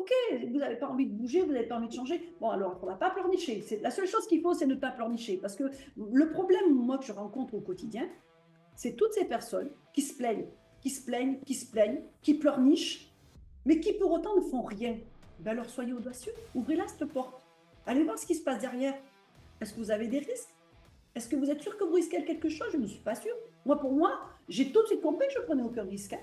OK, vous n'avez pas envie de bouger, vous n'avez pas envie de changer. Bon, alors, on ne va pas pleurnicher. La seule chose qu'il faut, c'est ne pas pleurnicher. Parce que le problème, moi, que je rencontre au quotidien, c'est toutes ces personnes qui se plaignent, qui se plaignent, qui se plaignent, qui pleurnichent, mais qui pour autant ne font rien. Ben alors soyez audacieux, ouvrez-la cette porte. Allez voir ce qui se passe derrière. Est-ce que vous avez des risques? Est-ce que vous êtes sûr que vous risquez quelque chose? Je ne suis pas sûre. Moi, pour moi, j'ai tout de suite compris que je ne prenais aucun risque, hein.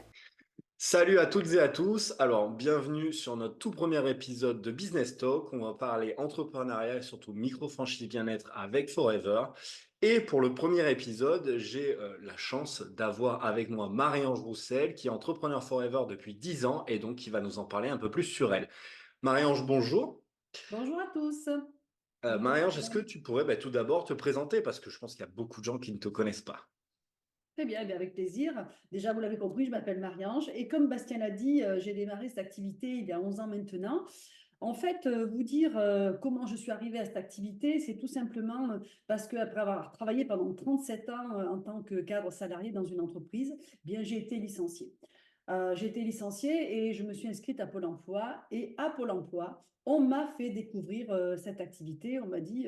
Salut à toutes et à tous. Alors, bienvenue sur notre tout premier épisode de Business Talk. On va parler entrepreneuriat et surtout micro-franchise bien-être avec Forever. Et pour le premier épisode, j'ai la chance d'avoir avec moi Marie-Ange Roussel, qui est entrepreneur Forever depuis 10 ans et donc qui va nous en parler un peu plus sur elle. Marie-Ange, bonjour. Bonjour à tous. Bonjour. Marie-Ange, est-ce que tu pourrais tout d'abord te présenter parce que je pense qu'il y a beaucoup de gens qui ne te connaissent pas. Très bien, eh avec plaisir. Déjà, vous l'avez compris, je m'appelle Marie-Ange et comme Bastien l'a dit, j'ai démarré cette activité il y a 11 ans maintenant. En fait, vous dire comment je suis arrivée à cette activité, c'est tout simplement parce qu'après avoir travaillé pendant 37 ans en tant que cadre salarié dans une entreprise, eh bien, j'ai été licenciée. J'ai été licenciée et je me suis inscrite à Pôle emploi. Et à Pôle emploi, on m'a fait découvrir cette activité. On m'a dit,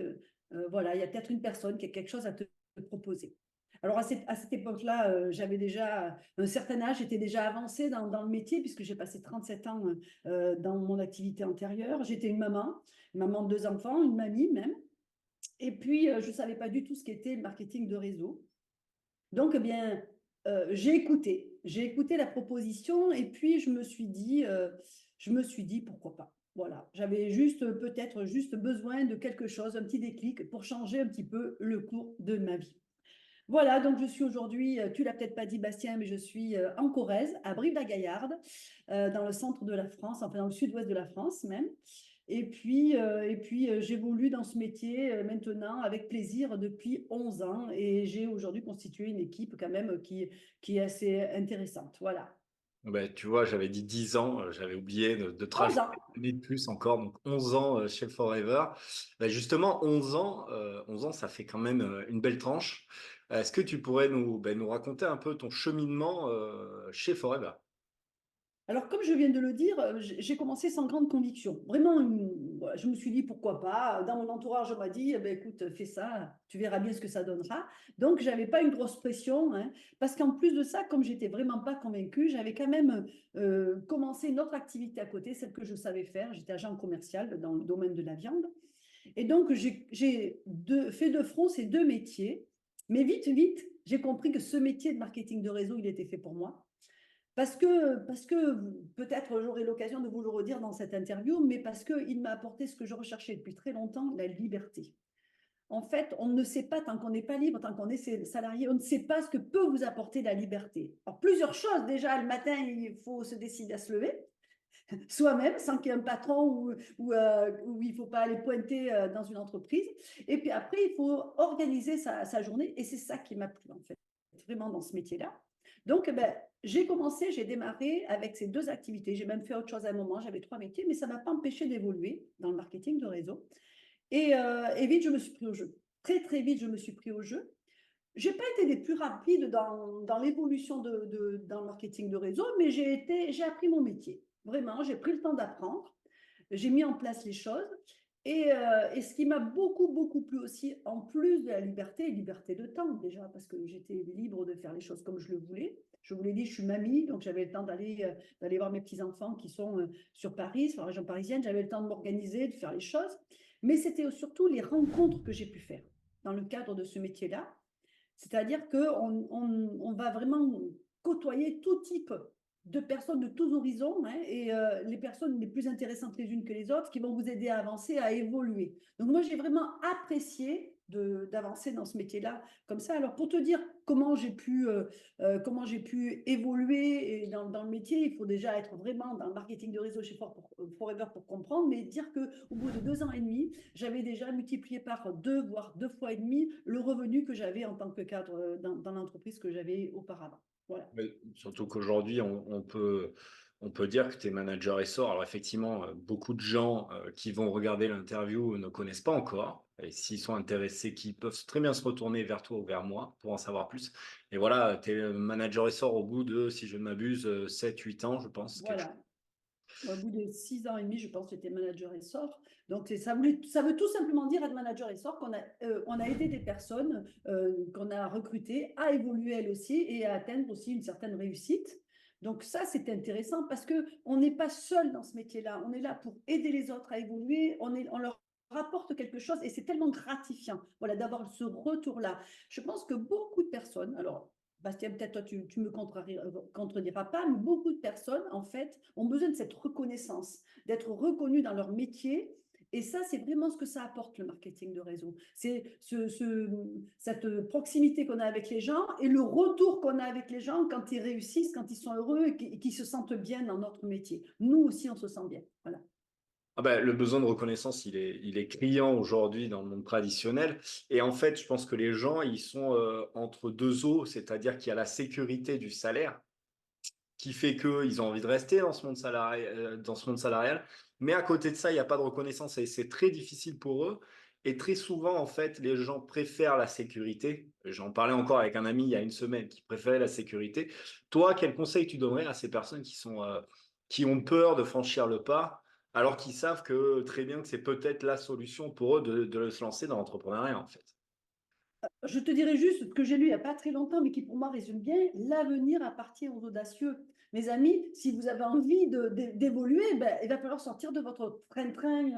voilà, il y a peut-être une personne qui a quelque chose à te proposer. Alors à cette époque-là, j'avais déjà un certain âge, j'étais déjà avancée dans le métier puisque j'ai passé 37 ans dans mon activité antérieure. J'étais une maman de deux enfants, une mamie même. Et puis, je ne savais pas du tout ce qu'était le marketing de réseau. Donc, eh bien, j'ai écouté la proposition et puis je me suis dit pourquoi pas. Voilà, j'avais juste peut-être juste besoin de quelque chose, un petit déclic pour changer un petit peu le cours de ma vie. Voilà, donc je suis aujourd'hui, tu l'as peut-être pas dit Bastien, mais je suis en Corrèze, à Brive-la-Gaillarde, dans le centre de la France, enfin dans le sud-ouest de la France même. Et puis, j'évolue dans ce métier maintenant avec plaisir depuis 11 ans et j'ai aujourd'hui constitué une équipe quand même qui est assez intéressante. Voilà, Ben, tu vois, j'avais dit 10 ans, j'avais oublié de te 11 rajouter ans. une année de plus encore, donc 11 ans chez Forever. Ben, justement, 11 ans, ça fait quand même une belle tranche. Est-ce que tu pourrais nous raconter un peu ton cheminement chez Forever? Alors, comme je viens de le dire, j'ai commencé sans grande conviction. Vraiment, voilà, je me suis dit pourquoi pas. Dans mon entourage, on m'a dit, eh ben, écoute, fais ça, tu verras bien ce que ça donnera. Donc, je n'avais pas une grosse pression, hein, parce qu'en plus de ça, comme j'étais vraiment pas convaincue, j'avais quand même commencé une autre activité à côté, celle que je savais faire. J'étais agent commercial dans le domaine de la viande. Et donc, fait de front ces deux métiers. Mais vite, vite, j'ai compris que ce métier de marketing de réseau, il était fait pour moi. Parce que peut-être j'aurai l'occasion de vous le redire dans cette interview, mais parce qu'il m'a apporté ce que je recherchais depuis très longtemps, la liberté. En fait, on ne sait pas, tant qu'on n'est pas libre, tant qu'on est salarié, on ne sait pas ce que peut vous apporter la liberté. Alors, plusieurs choses. Déjà, le matin, il faut se décider à se lever, soi-même, sans qu'il y ait un patron où il ne faut pas aller pointer dans une entreprise. Et puis après, il faut organiser sa journée. Et c'est ça qui m'a plu, en fait, vraiment dans ce métier-là. Donc, ben, j'ai démarré avec ces deux activités. J'ai même fait autre chose à un moment, j'avais trois métiers, mais ça ne m'a pas empêché d'évoluer dans le marketing de réseau. Et vite, je me suis pris au jeu. Très, très vite, je me suis pris au jeu. Je n'ai pas été des plus rapides dans l'évolution dans le marketing de réseau, mais j'ai appris mon métier. Vraiment, j'ai pris le temps d'apprendre. J'ai mis en place les choses. Et ce qui m'a beaucoup, beaucoup plu aussi, en plus de la liberté de temps déjà, parce que j'étais libre de faire les choses comme je le voulais. Je vous l'ai dit, je suis mamie, donc j'avais le temps d'aller voir mes petits-enfants qui sont sur Paris, sur la région parisienne. J'avais le temps de m'organiser, de faire les choses. Mais c'était surtout les rencontres que j'ai pu faire dans le cadre de ce métier-là. C'est-à-dire qu'on va vraiment côtoyer tout type de personnes de tous horizons, hein, et les personnes les plus intéressantes les unes que les autres qui vont vous aider à avancer, à évoluer. Donc moi, j'ai vraiment apprécié d'avancer dans ce métier-là comme ça. Alors pour te dire comment j'ai pu évoluer dans le métier, il faut déjà être vraiment dans le marketing de réseau chez Forever pour comprendre, mais dire qu'au bout de 2 ans et demi, j'avais déjà multiplié par deux, voire deux fois et demi, le revenu que j'avais en tant que cadre dans l'entreprise que j'avais auparavant. Voilà. Mais surtout qu'aujourd'hui, on peut dire que tu es manager essor. Alors effectivement, beaucoup de gens qui vont regarder l'interview ne connaissent pas encore. Et s'ils sont intéressés, qui peuvent très bien se retourner vers toi ou vers moi pour en savoir plus. Et voilà, tu es manager essor au bout de, si je ne m'abuse, 7-8 ans, je pense. Voilà. Au bout de 6 ans et demi, je pense que j'étais manager essor. Donc, ça veut tout simplement dire être manager essor on a aidé des personnes qu'on a recrutées à évoluer elles aussi et à atteindre aussi une certaine réussite. Donc ça, c'est intéressant parce qu'on n'est pas seul dans ce métier-là. On est là pour aider les autres à évoluer. On leur rapporte quelque chose et c'est tellement gratifiant, voilà, d'avoir ce retour-là. Je pense que beaucoup de personnes, alors Bastien, peut-être toi, tu me contrediras pas, mais beaucoup de personnes, en fait, ont besoin de cette reconnaissance, d'être reconnus dans leur métier. Et ça, c'est vraiment ce que ça apporte, le marketing de réseau. C'est cette proximité qu'on a avec les gens et le retour qu'on a avec les gens quand ils réussissent, quand ils sont heureux et qu'ils se sentent bien dans notre métier. Nous aussi, on se sent bien. Voilà. Ah ben, le besoin de reconnaissance, il est criant aujourd'hui dans le monde traditionnel. Et en fait, je pense que les gens, ils sont entre deux eaux, c'est-à-dire qu'il y a la sécurité du salaire qui fait qu'ils ont envie de rester dans ce monde dans ce monde salarial. Mais à côté de ça, il n'y a pas de reconnaissance et c'est très difficile pour eux. Et très souvent, en fait, les gens préfèrent la sécurité. J'en parlais encore avec un ami il y a une semaine qui préférait la sécurité. Toi, quel conseil tu donnerais à ces personnes qui ont peur de franchir le pas, alors qu'ils savent que très bien que c'est peut-être la solution pour eux de se lancer dans l'entrepreneuriat, en fait? Je te dirais juste ce que j'ai lu il n'y a pas très longtemps, mais qui pour moi résume bien, l'avenir appartient aux audacieux. Mes amis, si vous avez envie d'évoluer, ben, il va falloir sortir de votre train-train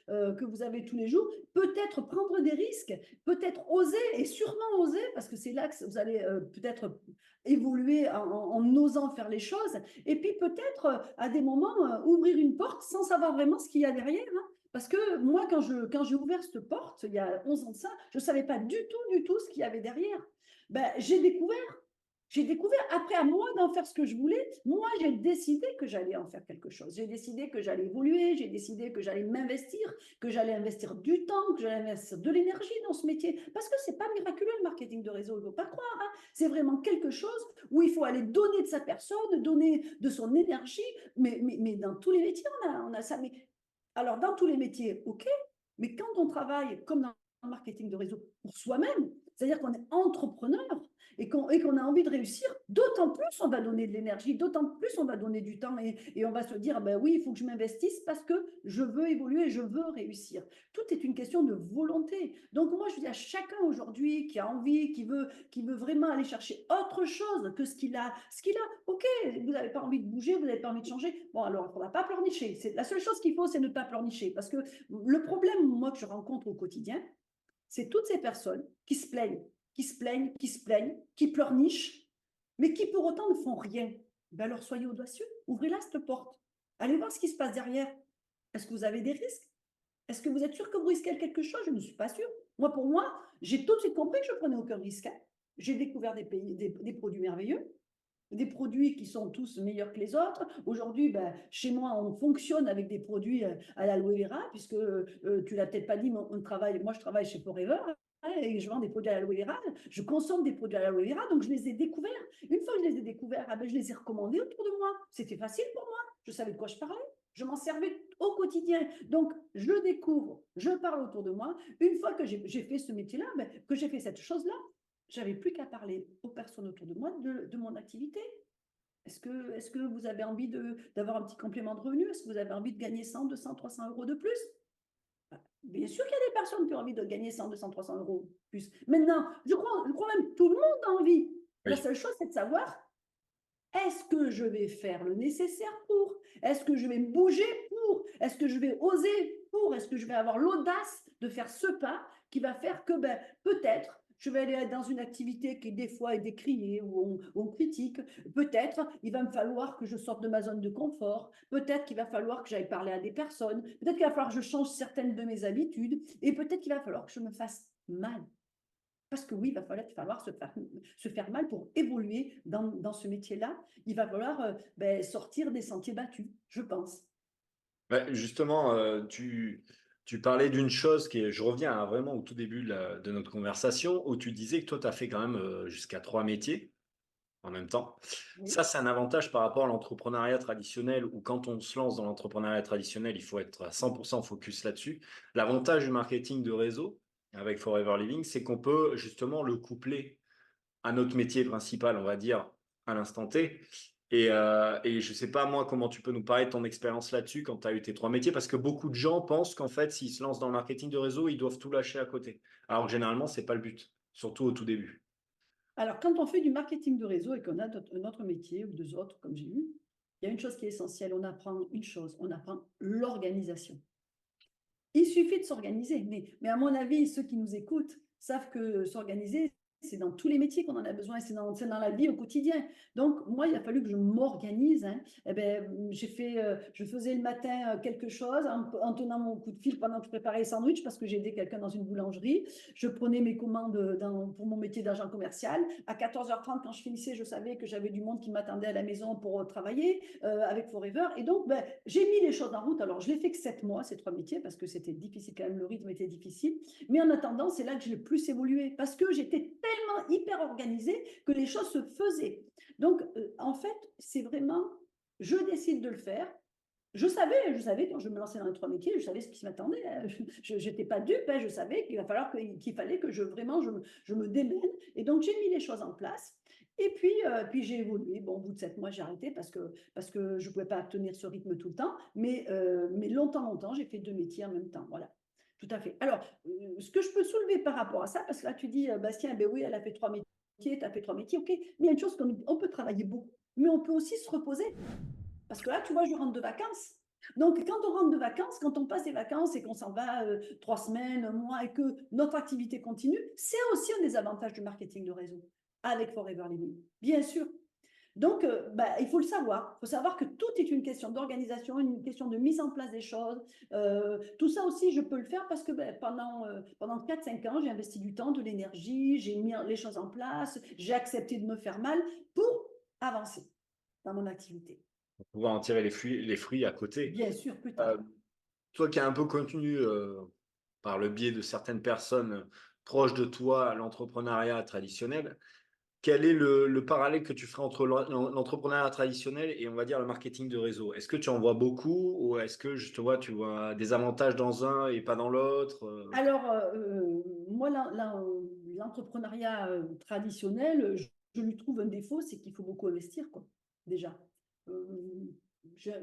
que vous avez tous les jours, peut-être prendre des risques, peut-être oser, et sûrement oser, parce que c'est là que vous allez peut-être évoluer en osant faire les choses, et puis peut-être à des moments ouvrir une porte sans savoir vraiment ce qu'il y a derrière, hein. Parce que moi, quand j'ai ouvert cette porte, il y a 11 ans de ça, je ne savais pas du tout ce qu'il y avait derrière. Ben, j'ai découvert, après à moi d'en faire ce que je voulais, moi j'ai décidé que j'allais en faire quelque chose. J'ai décidé que j'allais évoluer, j'ai décidé que j'allais m'investir, que j'allais investir du temps, que j'allais investir de l'énergie dans ce métier. Parce que ce n'est pas miraculeux le marketing de réseau, il ne faut pas croire, hein. C'est vraiment quelque chose où il faut aller donner de sa personne, donner de son énergie, mais dans tous les métiers, on a ça. Mais alors, dans tous les métiers, OK, mais quand on travaille comme dans le marketing de réseau pour soi-même, c'est-à-dire qu'on est entrepreneur et qu'on a envie de réussir, d'autant plus on va donner de l'énergie, d'autant plus on va donner du temps et on va se dire, ben oui, il faut que je m'investisse parce que je veux évoluer, je veux réussir. Tout est une question de volonté. Donc moi, je dis à chacun aujourd'hui qui a envie, qui veut vraiment aller chercher autre chose que ce qu'il a. OK, vous n'avez pas envie de bouger, vous n'avez pas envie de changer. Bon, alors, on ne va pas pleurnicher. La seule chose qu'il faut, c'est ne pas pleurnicher. Parce que le problème, moi, que je rencontre au quotidien, c'est toutes ces personnes qui se plaignent, qui se plaignent, qui se plaignent, qui pleurnichent, mais qui pour autant ne font rien. Ben alors, soyez audacieux, ouvrez-la cette porte. Allez voir ce qui se passe derrière. Est-ce que vous avez des risques? Est-ce que vous êtes sûr que vous risquez quelque chose? Je ne suis pas sûre. Moi, pour moi, j'ai tout de suite compris que je ne prenais aucun risque, hein. J'ai découvert des produits merveilleux, des produits qui sont tous meilleurs que les autres. Aujourd'hui, ben, chez moi, on fonctionne avec des produits à l'aloe vera, puisque tu l'as peut-être pas dit, mais moi je travaille chez Forever, hein, et je vends des produits à l'aloe vera, je consomme des produits à l'aloe vera, donc je les ai découverts. Une fois que je les ai découverts, ah ben, je les ai recommandés autour de moi. C'était facile pour moi, je savais de quoi je parlais. Je m'en servais au quotidien. Donc, je découvre, je parle autour de moi. Une fois que j'ai fait ce métier-là, ben, que j'ai fait cette chose-là, j'avais plus qu'à parler aux personnes autour de moi de mon activité. Est-ce que vous avez envie d'avoir un petit complément de revenu? Est-ce que vous avez envie de gagner 100, 200, 300 euros de plus? Bien sûr qu'il y a des personnes qui ont envie de gagner 100, 200, 300 euros de plus. Maintenant, je crois même que tout le monde a envie. La Oui. seule chose, c'est de savoir, est-ce que je vais faire le nécessaire pour? Est-ce que je vais me bouger pour? Est-ce que je vais oser pour? Est-ce que je vais avoir l'audace de faire ce pas qui va faire que ben, peut-être je vais aller dans une activité qui des fois est décriée ou on critique. Peut-être il va me falloir que je sorte de ma zone de confort. Peut-être qu'il va falloir que j'aille parler à des personnes. Peut-être qu'il va falloir que je change certaines de mes habitudes. Et peut-être qu'il va falloir que je me fasse mal. Parce que oui, il va falloir se faire mal pour évoluer dans ce métier-là. Il va falloir ben, sortir des sentiers battus, je pense. Ouais, justement, tu parlais d'une chose je reviens vraiment au tout début de notre conversation, où tu disais que toi, tu as fait quand même jusqu'à trois métiers en même temps. Oui, Ça, c'est un avantage par rapport à l'entrepreneuriat traditionnel, où quand on se lance dans l'entrepreneuriat traditionnel, il faut être à 100% focus là-dessus. L'avantage du marketing de réseau avec Forever Living, c'est qu'on peut justement le coupler à notre métier principal, on va dire, à l'instant T. Et je ne sais pas, moi, comment tu peux nous parler de ton expérience là-dessus quand tu as eu tes trois métiers, parce que beaucoup de gens pensent qu'en fait, s'ils se lancent dans le marketing de réseau, ils doivent tout lâcher à côté. Alors que généralement, ce n'est pas le but, surtout au tout début. Alors, quand on fait du marketing de réseau et qu'on a un autre métier ou deux autres, comme j'ai eu, il y a une chose qui est essentielle. On apprend une chose, on apprend l'organisation. Il suffit de s'organiser. Mais à mon avis, ceux qui nous écoutent savent que s'organiser, c'est dans tous les métiers qu'on en a besoin, c'est dans la vie au quotidien. Donc, moi, il a fallu que je m'organise. Hein. Eh ben, je faisais le matin quelque chose en tenant mon coup de fil pendant que je préparais les sandwichs parce que j'ai aidé quelqu'un dans une boulangerie. Je prenais mes commandes pour mon métier d'agent commercial. À 14h30, quand je finissais, je savais que j'avais du monde qui m'attendait à la maison pour travailler avec Forever. Et donc, ben, j'ai mis les choses en route. Alors, je l'ai fait que 7 mois, ces trois métiers, parce que c'était difficile quand même, le rythme était difficile. Mais en attendant, c'est là que j'ai le plus évolué parce que j'étais tellement hyper organisée que les choses se faisaient. Donc, en fait, c'est vraiment, je décide de le faire. Je savais quand je me lançais dans les trois métiers, je savais ce qui m'attendait. Je n'étais pas dupe, hein, je savais qu'il fallait que je me démène. Et donc, j'ai mis les choses en place. Et puis j'ai évolué. Bon, au bout de 7 mois, j'ai arrêté parce que je ne pouvais pas tenir ce rythme tout le temps. Mais longtemps, j'ai fait deux métiers en même temps. Voilà. Tout à fait. Alors, ce que je peux soulever par rapport à ça, parce que là, tu dis, Bastien, ben oui, elle a fait trois métiers, tu as fait trois métiers, ok. Mais il y a une chose qu'on peut travailler beaucoup, mais on peut aussi se reposer. Parce que là, tu vois, je rentre de vacances. Donc, quand on rentre de vacances, quand on passe des vacances et qu'on s'en va 3 semaines, un mois et que notre activité continue, c'est aussi un des avantages du marketing de réseau avec Forever Living, bien sûr. Donc, il faut le savoir. Il faut savoir que tout est une question d'organisation, une question de mise en place des choses. Tout ça aussi, je peux le faire parce que pendant 4-5 ans, j'ai investi du temps, de l'énergie, j'ai mis les choses en place, j'ai accepté de me faire mal pour avancer dans mon activité. Pour pouvoir en tirer les fruits à côté. Bien sûr, plus Euh, tard. Toi qui es un peu connu par le biais de certaines personnes proches de toi, l'entrepreneuriat traditionnel, quel est le parallèle que tu ferais entre l'entrepreneuriat traditionnel et on va dire le marketing de réseau? Est-ce que tu en vois beaucoup ou est-ce que je te vois, tu vois des avantages dans un et pas dans l'autre? Alors, moi, l'entrepreneuriat traditionnel, je lui trouve un défaut, c'est qu'il faut beaucoup investir, quoi, déjà. Euh,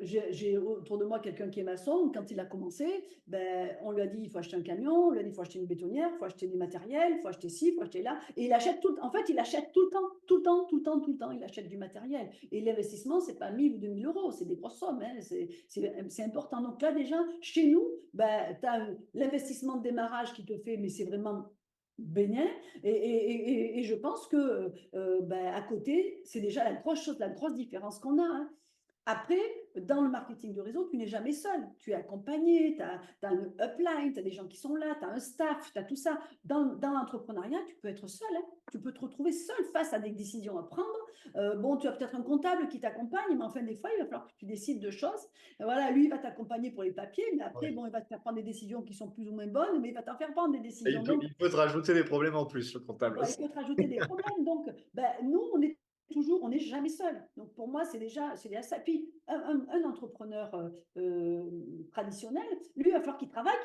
j'ai autour de moi quelqu'un qui est maçon. Quand il a commencé, ben, on lui a dit il faut acheter un camion, on lui a dit il faut acheter une bétonnière, il faut acheter du matériel, il faut acheter ci, il faut acheter là. Et il achète tout. En fait, il achète tout le temps, tout le temps, tout le temps, tout le temps. Il achète du matériel. Et l'investissement, c'est pas 1000 ou 2000 euros, c'est des grosses sommes. Hein, c'est important. Donc là, déjà, chez nous, ben, tu as l'investissement de démarrage qui te fait, mais c'est vraiment bénin. Et je pense que ben, à côté, c'est déjà la grosse chose, la grosse différence qu'on a. Hein. Après, dans le marketing de réseau, tu n'es jamais seul. Tu es accompagné, tu as un upline, tu as des gens qui sont là, tu as un staff, tu as tout ça. Dans l'entrepreneuriat, tu peux être seul. Hein. Tu peux te retrouver seul face à des décisions à prendre. Bon, tu as peut-être un comptable qui t'accompagne, mais enfin, des fois, il va falloir que tu décides de choses. Voilà, lui, il va t'accompagner pour les papiers, mais après, Ouais. bon, il va te faire prendre des décisions qui sont plus ou moins bonnes, mais il va t'en faire prendre des Et décisions. Donc, il peut te rajouter des problèmes en plus, le comptable voilà, il aussi. peut te rajouter des problèmes. Donc, ben, nous, on n'est jamais seul. Donc, pour moi, c'est déjà ça. Puis, un entrepreneur traditionnel, lui, il va falloir qu'il travaille,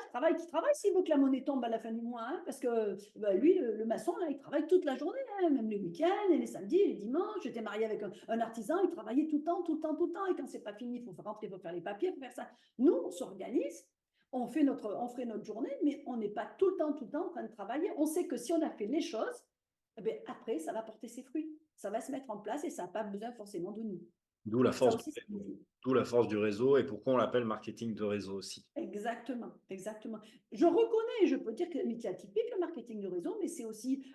s'il veut que la monnaie tombe à la fin du mois. Hein, parce que ben, lui, le maçon, là, il travaille toute la journée, hein, même les week-ends, et les samedis, les dimanches. J'étais mariée avec un artisan, il travaillait tout le temps, tout le temps, tout le temps. Et quand c'est pas fini, il faut rentrer, il faut faire les papiers, il faut faire ça. Nous, on s'organise, on ferait notre journée, mais on n'est pas tout le temps en train de travailler. On sait que si on a fait les choses, eh bien, après, ça va porter ses fruits. Ça va se mettre en place et ça n'a pas besoin forcément de nous. D'où la Ça force aussi, c'est possible. d'où la force du réseau et pourquoi on l'appelle marketing de réseau aussi. Exactement, exactement. Je reconnais, je peux dire que le métier atypique, le marketing de réseau, mais c'est aussi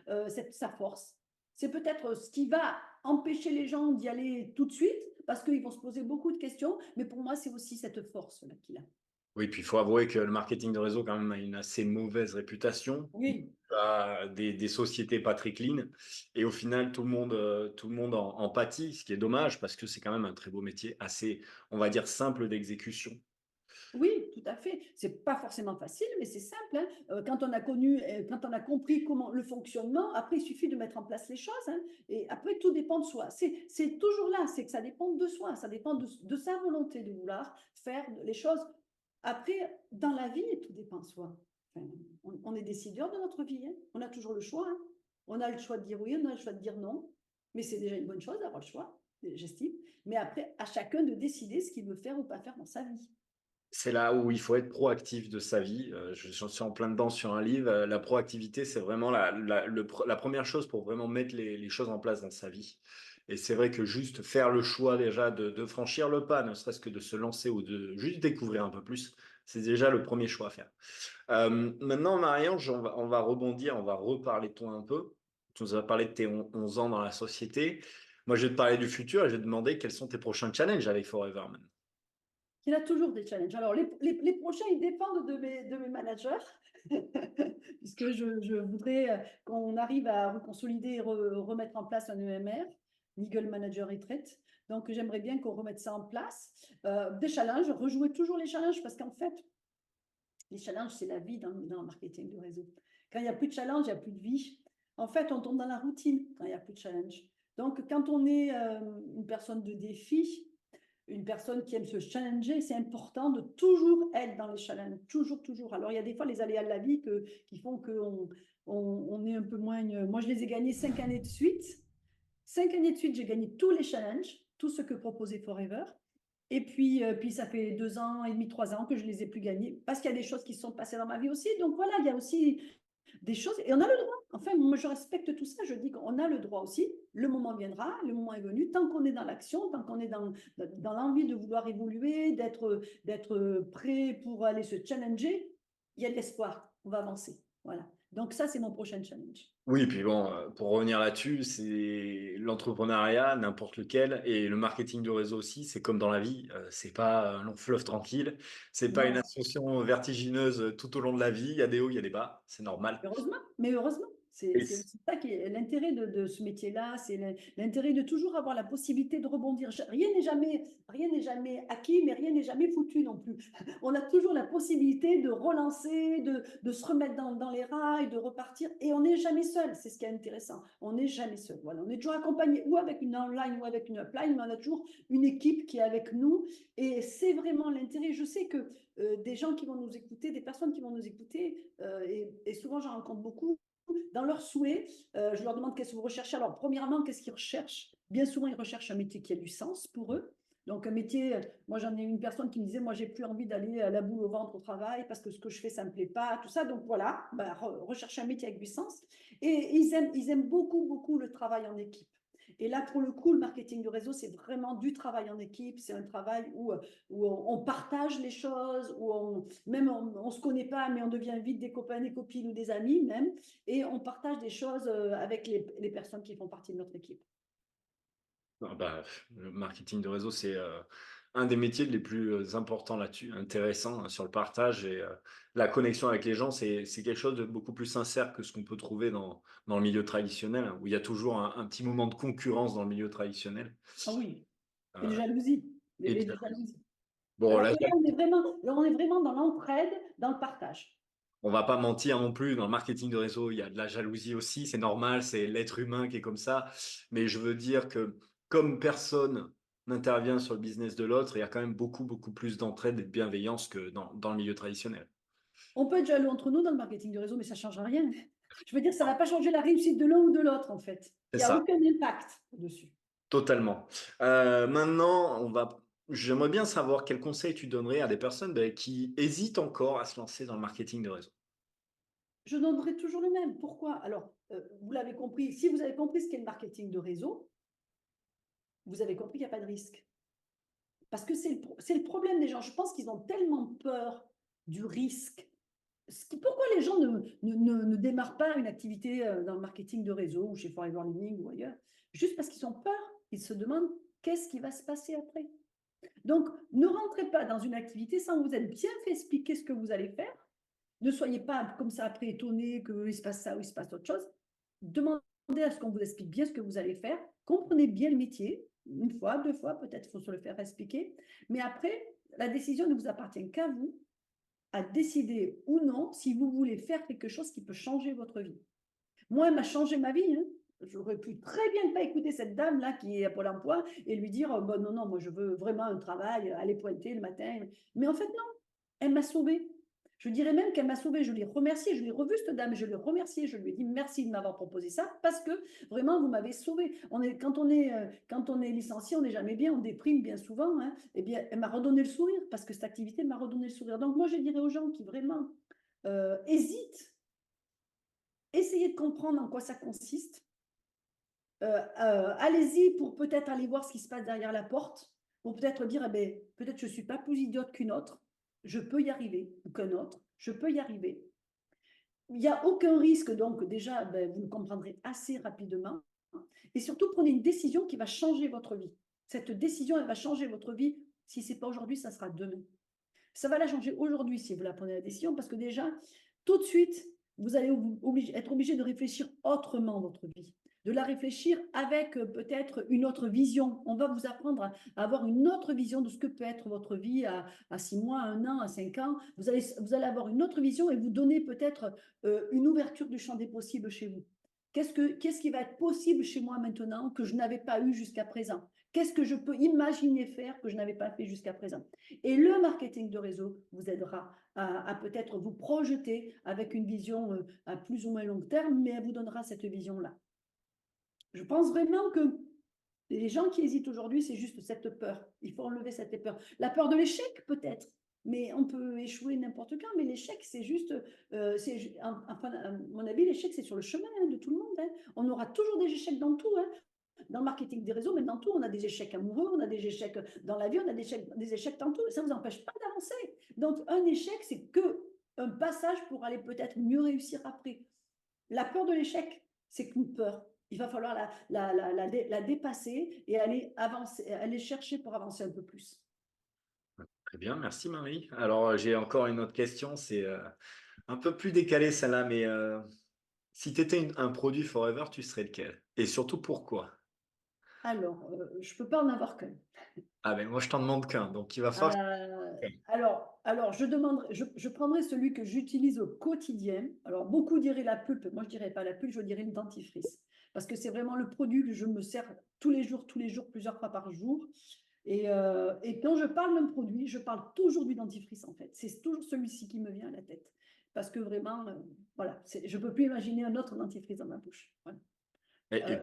sa force. C'est peut-être ce qui va empêcher les gens d'y aller tout de suite parce qu'ils vont se poser beaucoup de questions, mais pour moi, c'est aussi cette force-là qu'il a. Oui, puis il faut avouer que le marketing de réseau, quand même, a une assez mauvaise réputation. Oui, Des sociétés pas très clean. Et au final, tout le monde en pâtit, ce qui est dommage parce que c'est quand même un très beau métier, assez, on va dire, simple d'exécution. oui, tout à fait. C'est pas forcément facile, mais c'est simple. Hein. Quand on a compris comment le fonctionnement, après il suffit de mettre en place les choses. Hein. Et après tout dépend de soi. C'est toujours là, c'est que ça dépend de soi, ça dépend de sa volonté de vouloir faire les choses. Après, dans la vie, tout dépend de soi. Enfin, on est décideur de notre vie. Hein. On a toujours le choix. Hein. On a le choix de dire oui, on a le choix de dire non. Mais c'est déjà une bonne chose d'avoir le choix. j'estime. Mais après, à chacun de décider ce qu'il veut faire ou pas faire dans sa vie. C'est là où il faut être proactif de sa vie. J'en suis en plein dedans sur un livre. La proactivité, c'est vraiment la première chose pour vraiment mettre les choses en place dans sa vie. Et c'est vrai que juste faire le choix déjà de franchir le pas, ne serait-ce que de se lancer ou de juste découvrir un peu plus, c'est déjà le premier choix à faire. Maintenant, Marie-Ange, on va rebondir, on va reparler de toi un peu. Tu nous as parlé de tes 11 ans dans la société. Moi, je vais te parler du futur et je vais te demander quels sont tes prochains challenges avec Forever Man. Il y a toujours des challenges. Alors, les prochains, ils dépendent de mes managers, puisque je voudrais qu'on arrive à consolider et remettre en place un EMR, Legal Manager Retreat. Donc, j'aimerais bien qu'on remette ça en place. Des challenges, rejouer toujours les challenges, parce qu'en fait, les challenges, c'est la vie dans le marketing de réseau. Quand il n'y a plus de challenge, il n'y a plus de vie. En fait, on tombe dans la routine quand il n'y a plus de challenge. Donc, quand on est une personne de défi, une personne qui aime se challenger, c'est important de toujours être dans les challenges, toujours, toujours. Alors, il y a des fois les aléas de la vie qui font qu'on est un peu moins... Moi, je les ai gagnés 5 années de suite. 5 années de suite, j'ai gagné tous les challenges, tout ce que proposait Forever. Et puis ça fait 2 ans et demi, 3 ans que je ne les ai plus gagnés parce qu'il y a des choses qui se sont passées dans ma vie aussi. Donc voilà, il y a aussi des choses et on a le droit. Enfin, moi, je respecte tout ça. Je dis qu'on a le droit aussi. Le moment viendra, le moment est venu. Tant qu'on est dans l'action, tant qu'on est dans l'envie de vouloir évoluer, d'être prêt pour aller se challenger, il y a de l'espoir. On va avancer. Voilà. Donc ça, c'est mon prochain challenge. Oui, et puis bon, pour revenir là-dessus, c'est l'entrepreneuriat, n'importe lequel, et le marketing de réseau aussi, c'est comme dans la vie, c'est pas un long fleuve tranquille, c'est pas une Non, ascension vertigineuse tout au long de la vie, il y a des hauts, il y a des bas, c'est normal. heureusement, mais heureusement, Et c'est aussi ça qui est l'intérêt de ce métier-là, c'est l'intérêt de toujours avoir la possibilité de rebondir. Rien n'est jamais acquis, mais rien n'est jamais foutu non plus. On a toujours la possibilité de relancer, de se remettre dans les rails, de repartir, et on n'est jamais seul. C'est ce qui est intéressant. On n'est jamais seul. Voilà, on est toujours accompagné ou avec une online ou avec une upline, mais on a toujours une équipe qui est avec nous, et c'est vraiment l'intérêt. Je sais que des gens qui vont nous écouter, des personnes qui vont nous écouter, et souvent j'en rencontre beaucoup, dans leurs souhaits, je leur demande qu'est-ce que vous recherchez. Alors, premièrement, qu'est-ce qu'ils recherchent? Bien souvent, ils recherchent un métier qui a du sens pour eux. Donc, un métier, moi j'en ai une personne qui me disait, moi j'ai plus envie d'aller à la boule au ventre au travail parce que ce que je fais, ça ne me plaît pas, tout ça. Donc voilà, ben, rechercher un métier avec du sens. Et ils aiment beaucoup, beaucoup le travail en équipe. Et là, pour le coup, le marketing de réseau, c'est vraiment du travail en équipe. C'est un travail où on partage les choses, même on ne se connaît pas, mais on devient vite des copains, des copines ou des amis même. Et on partage des choses avec les personnes qui font partie de notre équipe. le marketing de réseau, c'est un des métiers les plus importants là-dessus, intéressant sur le partage et la connexion avec les gens, c'est quelque chose de beaucoup plus sincère que ce qu'on peut trouver dans le milieu traditionnel, hein, où il y a toujours un petit moment de concurrence dans le milieu traditionnel. Ah oui, et de Euh, jalousie. et Et de jalousie. bon, Alors là, que là, on est vraiment dans l'entraide, dans le partage. on va pas mentir non plus, dans le marketing de réseau, il y a de la jalousie aussi, c'est normal, c'est l'être humain qui est comme ça. Mais je veux dire que comme personne n'intervient sur le business de l'autre, il y a quand même beaucoup, beaucoup plus d'entraide et de bienveillance que dans le milieu traditionnel. On peut être jaloux entre nous dans le marketing de réseau, mais ça ne change rien. Je veux dire, ça ne va pas changer la réussite de l'un ou de l'autre, en fait. C'est Il n'y a ça, aucun impact dessus. totalement. Maintenant, j'aimerais bien savoir quel conseil tu donnerais à des personnes qui hésitent encore à se lancer dans le marketing de réseau. Je donnerai toujours le même. Pourquoi? Alors, vous l'avez compris, si vous avez compris ce qu'est le marketing de réseau, vous avez compris qu'il n'y a pas de risque. Parce que c'est le problème des gens. Je pense qu'ils ont tellement peur du risque. Pourquoi les gens ne démarrent pas une activité dans le marketing de réseau ou chez Forever Living ou ailleurs? Juste parce qu'ils ont peur. Ils se demandent qu'est-ce qui va se passer après. Donc, ne rentrez pas dans une activité sans vous être bien fait expliquer ce que vous allez faire. Ne soyez pas comme ça après étonné qu'il se passe ça ou il se passe autre chose. Demandez à ce qu'on vous explique bien ce que vous allez faire. Comprenez bien le métier. Une fois, 2 fois, peut-être il faut se le faire expliquer. Mais après, la décision ne vous appartient qu'à vous, à décider ou non si vous voulez faire quelque chose qui peut changer votre vie. Moi, elle m'a changé ma vie. Hein. J'aurais pu très bien ne pas écouter cette dame-là qui est à Pôle emploi et lui dire bon, non, non, moi je veux vraiment un travail, aller pointer le matin. Mais en fait, non, elle m'a sauvée. Je dirais même qu'elle m'a sauvée. Je l'ai remerciée. Je l'ai revue, cette dame. Je l'ai remerciée. Je lui ai dit merci de m'avoir proposé ça parce que vraiment, vous m'avez sauvée. Quand on est licencié, on n'est jamais bien. On déprime bien souvent. Hein. Eh bien, elle m'a redonné le sourire parce que cette activité m'a redonné le sourire. Donc, moi, je dirais aux gens qui vraiment hésitent, essayez de comprendre en quoi ça consiste. Allez-y pour peut-être aller voir ce qui se passe derrière la porte, pour peut-être dire, eh ben, peut-être je ne suis pas plus idiote qu'une autre, je peux y arriver, ou qu'un autre, je peux y arriver. Il n'y a aucun risque, donc déjà, ben, vous le comprendrez assez rapidement. Et surtout, prenez une décision qui va changer votre vie. Cette décision, elle va changer votre vie. Si ce n'est pas aujourd'hui, ça sera demain. Ça va la changer aujourd'hui si vous la prenez la décision, parce que déjà, tout de suite, vous allez être obligé de réfléchir autrement votre vie, de la réfléchir avec peut-être une autre vision. On va vous apprendre à avoir une autre vision de ce que peut être votre vie à 6 mois, à 1 an, à 5 ans. Vous allez avoir une autre vision et vous donner peut-être une ouverture du champ des possibles chez vous. Qu'est-ce qui va être possible chez moi maintenant que je n'avais pas eu jusqu'à présent? Qu'est-ce que je peux imaginer faire que je n'avais pas fait jusqu'à présent? Et le marketing de réseau vous aidera à peut-être vous projeter avec une vision à plus ou moins long terme, mais elle vous donnera cette vision-là. Je pense vraiment que les gens qui hésitent aujourd'hui, c'est juste cette peur. Il faut enlever cette peur. La peur de l'échec, peut-être, mais on peut échouer n'importe quand, mais l'échec, c'est juste, enfin, à mon avis, l'échec, c'est sur le chemin de tout le monde. Hein. On aura toujours des échecs dans tout. Hein. Dans le marketing des réseaux, mais dans tout, on a des échecs amoureux, on a des échecs dans la vie, on a des échecs dans tout. Ça ne vous empêche pas d'avancer. Donc, un échec, c'est qu'un passage pour aller peut-être mieux réussir après. La peur de l'échec, c'est qu'une peur. Il va falloir la dépasser et aller avancer, aller chercher pour avancer un peu plus. Très bien, merci Marie. Alors, j'ai encore une autre question, c'est un peu plus décalé celle-là, mais si tu étais un produit Forever, tu serais lequel? Et surtout pourquoi? Alors, je ne peux pas en avoir qu'un. Ah ben moi je t'en demande qu'un, donc il va falloir que... Alors je prendrai celui que j'utilise au quotidien. Alors, beaucoup diraient la pulpe. Moi, je dirais pas la pulpe, je dirais une dentifrice. Parce que c'est vraiment le produit que je me sers tous les jours, plusieurs fois par jour. Et quand je parle d'un produit, je parle toujours du dentifrice, en fait. C'est toujours celui-ci qui me vient à la tête. Parce que vraiment, voilà, je ne peux plus imaginer un autre dentifrice dans ma bouche. Voilà. Et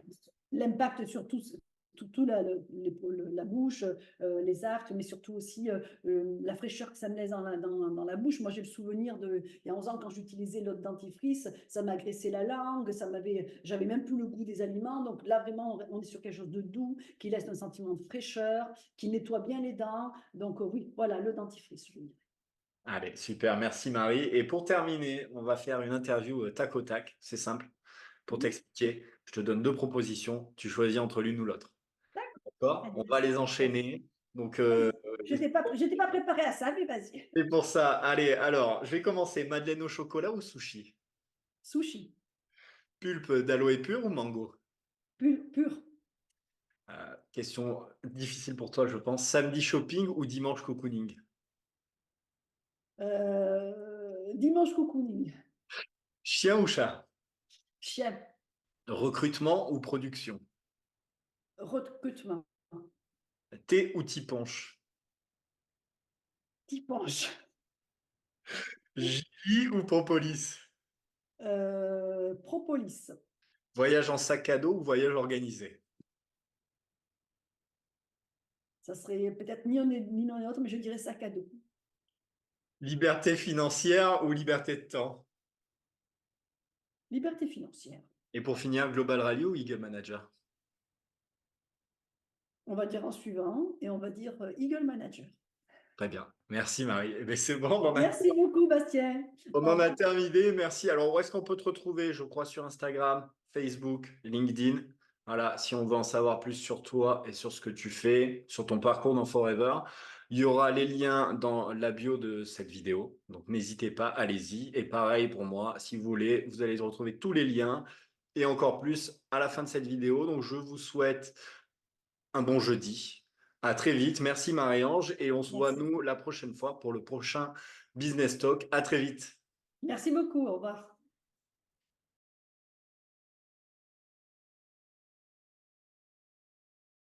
L'impact sur tout la bouche, les aftes, mais surtout aussi la fraîcheur que ça me laisse dans la bouche. Moi, j'ai le souvenir il y a 11 ans, quand j'utilisais l'autre dentifrice, ça m'agressait la langue, j'avais même plus le goût des aliments. Donc là, vraiment, on est sur quelque chose de doux, qui laisse un sentiment de fraîcheur, qui nettoie bien les dents. Donc oui, voilà, le dentifrice, je dirais. allez, super, merci Marie. Et pour terminer, on va faire une interview tac au tac, c'est simple. Pour Mhm. t'expliquer, je te donne deux propositions, tu choisis entre l'une ou l'autre. D'accord? On Allez, va les vas-y. enchaîner. Donc, Vas-y. J'étais pas préparée à ça, mais vas-y. c'est pour ça. Allez, alors, je vais commencer. Madeleine au chocolat ou sushi? Sushi, Pulpe d'aloe pur ou mango? pur. Question difficile pour toi, je pense. Samedi shopping ou dimanche cocooning? Dimanche cocooning. Chien ou chat? Chien, Recrutement ou production? recrutement. Thé ou tiponche? Dimanche. Gilly ou propolis? Propolis. Voyage en sac à dos ou voyage organisé? Ça serait peut-être ni l'un ni l'autre, mais je dirais sac à dos. Liberté financière ou liberté de temps? Liberté financière. Et pour finir, Global Rally ou Eagle Manager? On va dire en suivant et on va dire Eagle Manager. Très bien. Merci Marie. Eh bien, c'est bon, Merci beaucoup, Bastien. on Au en a revoir. terminé. Merci. Alors, où est-ce qu'on peut te retrouver? Je crois sur Instagram, Facebook, LinkedIn. Voilà, si on veut en savoir plus sur toi et sur ce que tu fais, sur ton parcours dans Forever, il y aura les liens dans la bio de cette vidéo. Donc, n'hésitez pas, allez-y. Et pareil pour moi, si vous voulez, vous allez retrouver tous les liens et encore plus à la fin de cette vidéo. Donc, je vous souhaite un bon jeudi. À très vite. Merci Marie-Ange et on se voit Merci. nous la prochaine fois pour le prochain Business Talk. À très vite. Merci beaucoup. Au revoir.